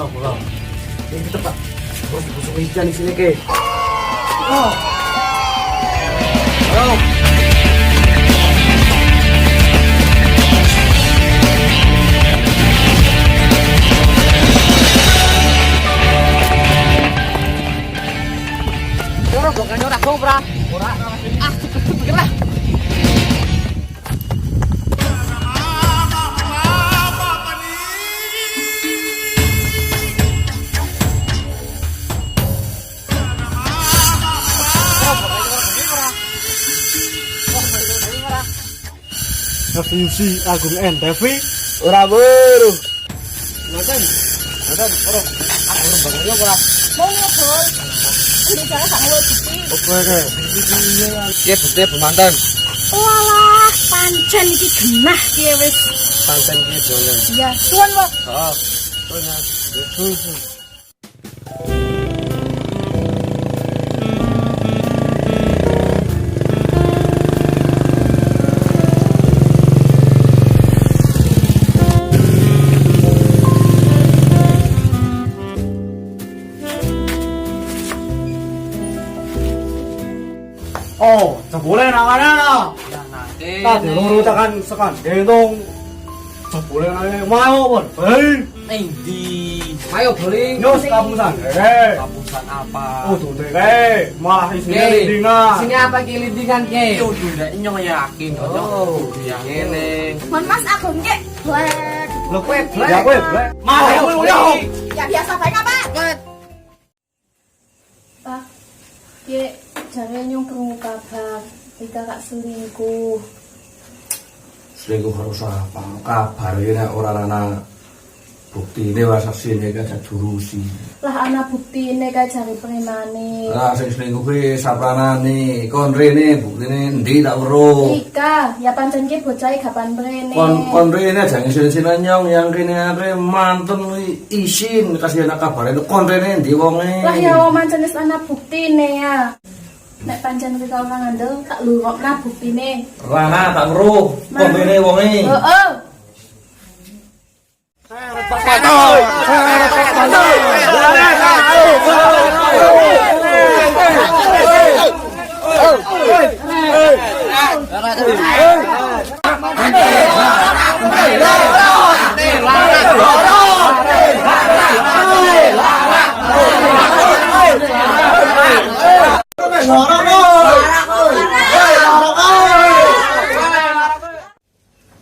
Pulau. Ini tepat. Terus busuk ikan di sini ke. Oh. Oh. Orang bukan orang kobra. Orang. Ah, cepet lah. Revolusi Agung NTV ora weruh. Ngoten. Ngoten, ora. Aku ora bangane ora. Mau ngobrol. Ini cara sak ngono bukti. Oke. Piye bukti pemantan? Walah, pancen iki genah piye wis. Pancen ki dolen. Iya, suwun kok. Heeh. Betul. Oh, boleh nakana. Tadi loro tekan sekan gendong. Boleh nang mau pun. Hei, Endi, ayo beli. nyos kapusan. Kapusan apa? Oh, tuh deh. Malah isinya lindingan. Sini apa kilidingan ke? Yo udah nyong yakin. Oh, yang ini. Mon Mas Agung ki blek. Lo kue Ya kowe, Blek. Mau yo. Ya biasa bae apa? Pak. Ki jare nyung krungu kabar Rika kak selingkuh. Selingkuh harus apa? Kabar ini orang ana bukti ini saksi ini kan jurusi. Lah ana buktine kae jare premane. Lah sing selingkuh ki sapranane kon rene buktine endi tak weruh. Rika, ya pancen ki bocah gapan prene. Kon rene aja ngisin-isinan nyong yang kene are manten isin kasih anak kabar itu kon rene endi wonge. Lah ya wong pancen wis ana buktine ya. Nek pancen Rika ora ngandel tak lurokna buktine. Rana tak weruh kon rene wonge. Heeh.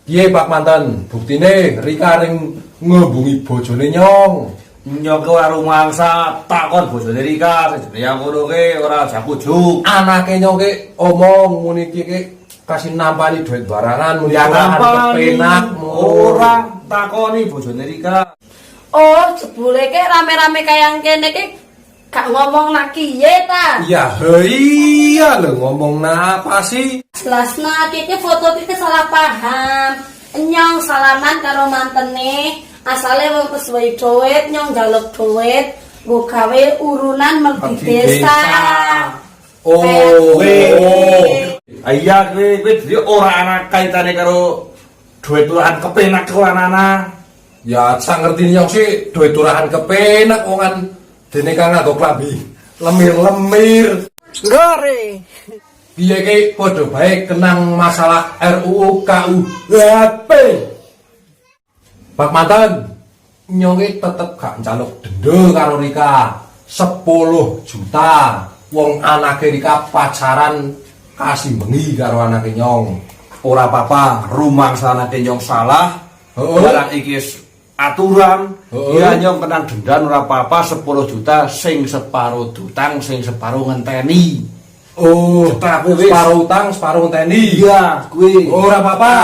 Piye Pak Manten, buktine Rika ring ngembungi bojone nyong. Nyong ke warung mangsa takon bojone Rika sejene yang ngono ke ora jakujuk. Anake nyong ki omong ngene iki ki kasih nampani duit barangan muni Ya kepenak ora takoni bojone Rika. Oh, jebule ke rame-rame kayang kene ki gak ngomong nakiye ta? Ya iya lho ngomong apa sih? Jelasna kiki foto kiki salah paham. Nyong salaman karo mantene, asale wong kesuwe duit, nyong njaluk duit, nggo gawe urunan mlebu desa. Oh, Iya kowe dhewe ora ana kaitane karo duit turahan kepenak karo anak. ya sak ngerti nyong sih duit turahan kepenak wong kan dene kang nganggo klambi lemir-lemir. Gore. Piye ki padha bae kenang masalah RUU KUHP. Pak Manten, nyong ki tetep gak njaluk denda karo Rika 10 juta. Wong anake Rika pacaran kasih bengi karo anake nyong. Ora apa-apa, rumangsa anake nyong salah. Heeh. Barang iki aturan. Heeh. Ya nyong kenang dendan ora apa-apa 10 juta sing separo dutang sing separo ngenteni. Oh, Tapi wis. separuh utang, separuh ngenteni. Iya, kuwi. Ora apa-apa.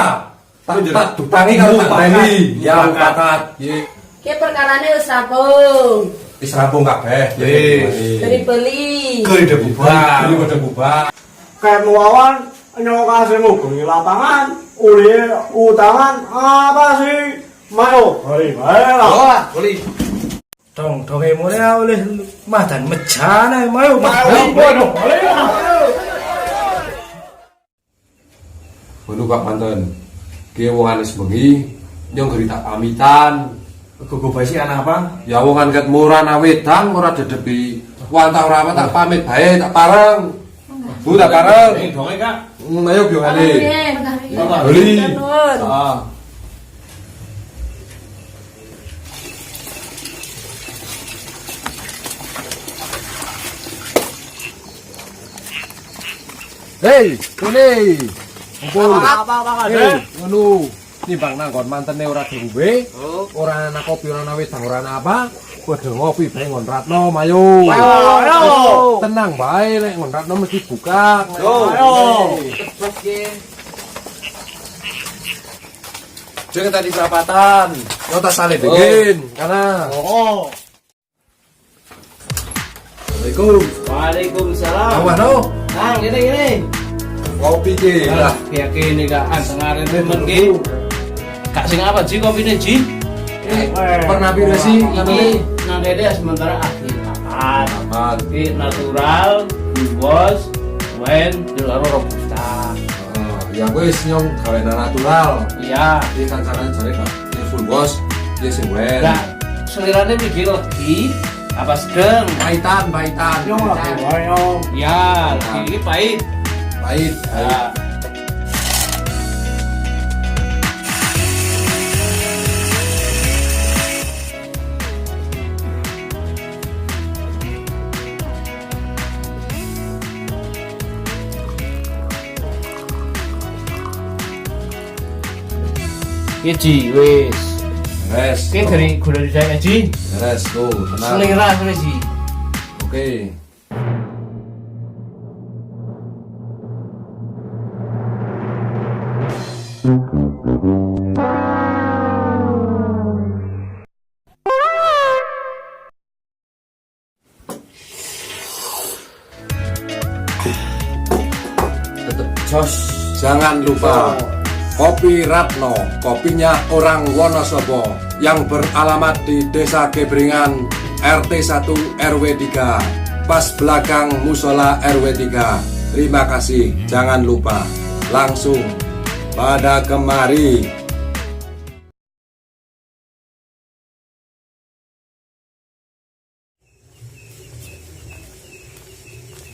Tak dutangi karo tak teni. Ya Mupakat. mupakat. Ye. Ki perkarane wis rampung. Wis rampung kabeh. Dari beli. Gede bubar. Gede bubar. Kayak muawan nyong kasih ngubengi lapangan, uli utangan apa sih? Mau, beli lah. Oh, boleh. Dong-donge mulai oleh madan mejane mau. Boleh lah. Ngono Pak Manten. Ki wong anis bengi nyong geri tak pamitan. Gogo basi anak apa? Ya wong angkat murah wedang ora dedepi. Wantah ora apa tak pamit bae tak pareng. Bu tak pareng. Ini dongeng Kak. Ayo biongane. Nggih. Beli. Nuwun. Ah. Hei, kene. Kumpul. Apa Hei, ngono. Timbang nang kon mantene ora diombe, Oh. ora ana kopi, ora ana wedang, ora ana apa. Padha ngopi bae ngon Ratno, mayo. Ayo. Tenang bae nek ngon Ratno mesti buka. Ayo. Jangan tadi perapatan. Yo tak sale dingin, kana. Oh. Assalamualaikum. Waalaikumsalam. Awah no. Kang, gini. Kopi ki. Lah, kayak gini Kak. Sengaren temen ki. Kak sing apa Ji kopine Ji? Pernah pira sih Ini kanane? nang dede sementara akhir papat. Aman. Tapi natural, bos, wen, jelaro robusta. Ya wis nyong gawe natural. Iya. Iki kan carane jare Kak. Ini full bos, dia sing wen. Nah, selirane mikir lagi apa sedeng? Paitan. Yo lagi wae yo. Ya, lagi ini pahit. Pahit. Ya. Iki Ji, wis. Res. Iki dari gula lidahnya Ji. Res tuh, tenang. Selera wis Ji. Oke. Tetap jos. Jangan lupa Kopi Ratno, kopinya orang Wonosobo yang beralamat di Desa Gebringan, RT 1 RW 3, pas belakang musola RW 3. Terima kasih, jangan lupa langsung pada kemari.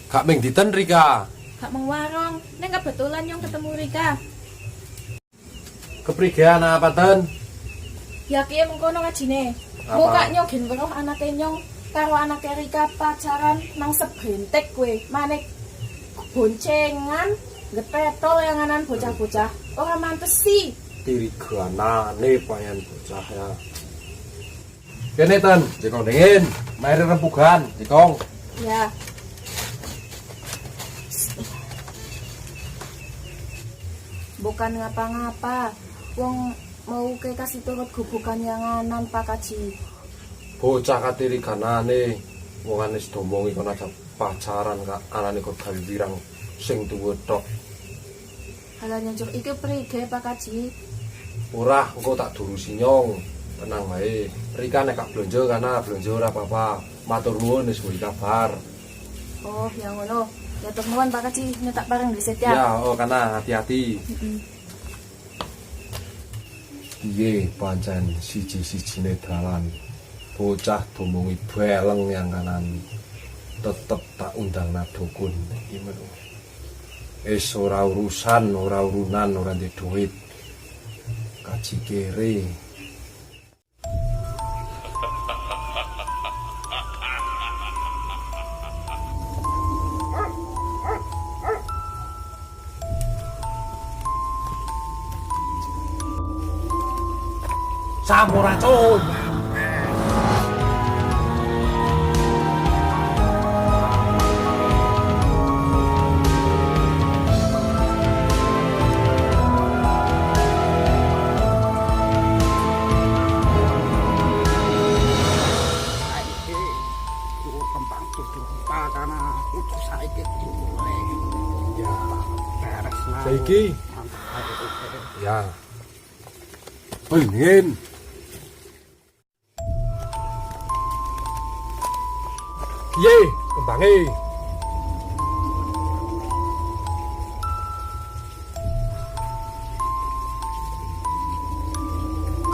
Kak Ming Diten Rika, Gak mau warung, neng kebetulan yang ketemu Rika. keprigean apa ten? Ya kiye mengkono ngajine. Apa? Muka nyong gen weruh anake nyong karo anake Rika pacaran nang sebentek kowe. Manik boncengan, getetol yang anan bocah-bocah. Ora mantes sih. Tirigana payan bocah ya. Kene ten, jekong dingin, mari rempugan, jekong. Ya. Bukan ngapa-ngapa. Wong mau ke kasih turut gubukan yang anan Pak Kaji. Bocah katiri ganane wong anis domongi kon aja pacaran kak anane kok gawe wirang sing tuwa tok. Halah nyanjur iki prige Pak Kaji. Ora engko tak durusi nyong. Tenang wae. Rika nek kak blonjo kana blonjo ora apa-apa. Matur nuwun wis kuwi kabar. Oh, yang ngono. Ya temuan Pak Kaji, nyetak bareng di set ya. Ya, oh kana hati-hati. Piye pancen siji-sijine dalan. Bocah domongi beleng yang kanan. Tetep tak undang nadukun iki men. Wis ora urusan, ora urunan, ora ndek duit. Kaji kere. Sampurasun. Saiki. Ya. Pengen. Piye kembange?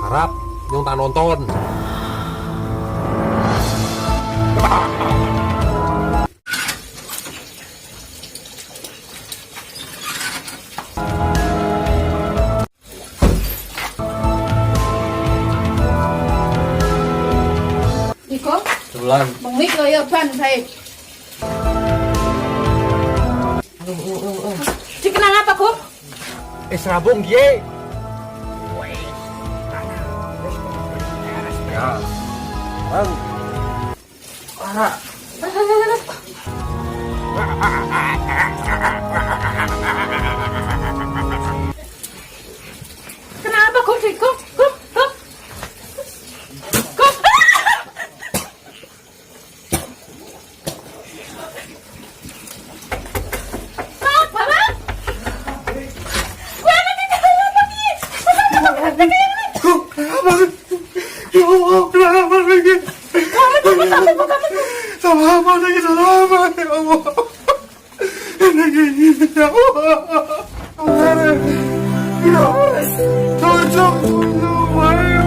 Karap nyong tak nonton. Iko, Sebulan. mengik lo ya ban baik. Dikenang apa, Kum? Serabung ye. Ya. Bang. Kenapa, Kum? Kum, Kum, Kum. Kum. Apa, Bang? Gue ada di dalam apa nih? Ya Allah, kenapa lagi? Sama lagi, sama ya Allah. Ya Allah. Ya Allah. Tolong, ayo.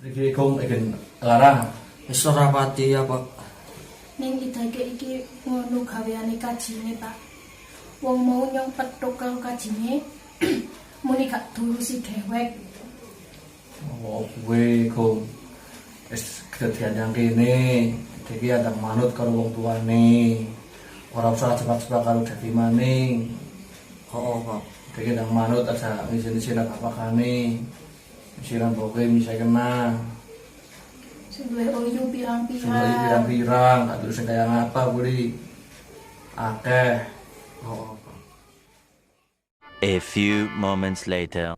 Iki kong ikan larang. Wis ora pati ya, Pak. Ning iki ngono gaweane kajine, Pak. Wong mau nyong petuk karo kajine, muni gak durusi dewek. Oh, gue kong. Wis kedadian yang kene. Iki andang manut karo wong tuane. Ora usah cepat-cepat karo dadi maning. Oh, Pak. Iki andang manut aja ngisi-ngisi apa-apane. Siram boke bisa kena. Sebelah oyu Sebenarnya pirang-pirang. pirang-pirang, gak terus kayak ngapa beli. Akeh. Oh, Pak. A few moments later.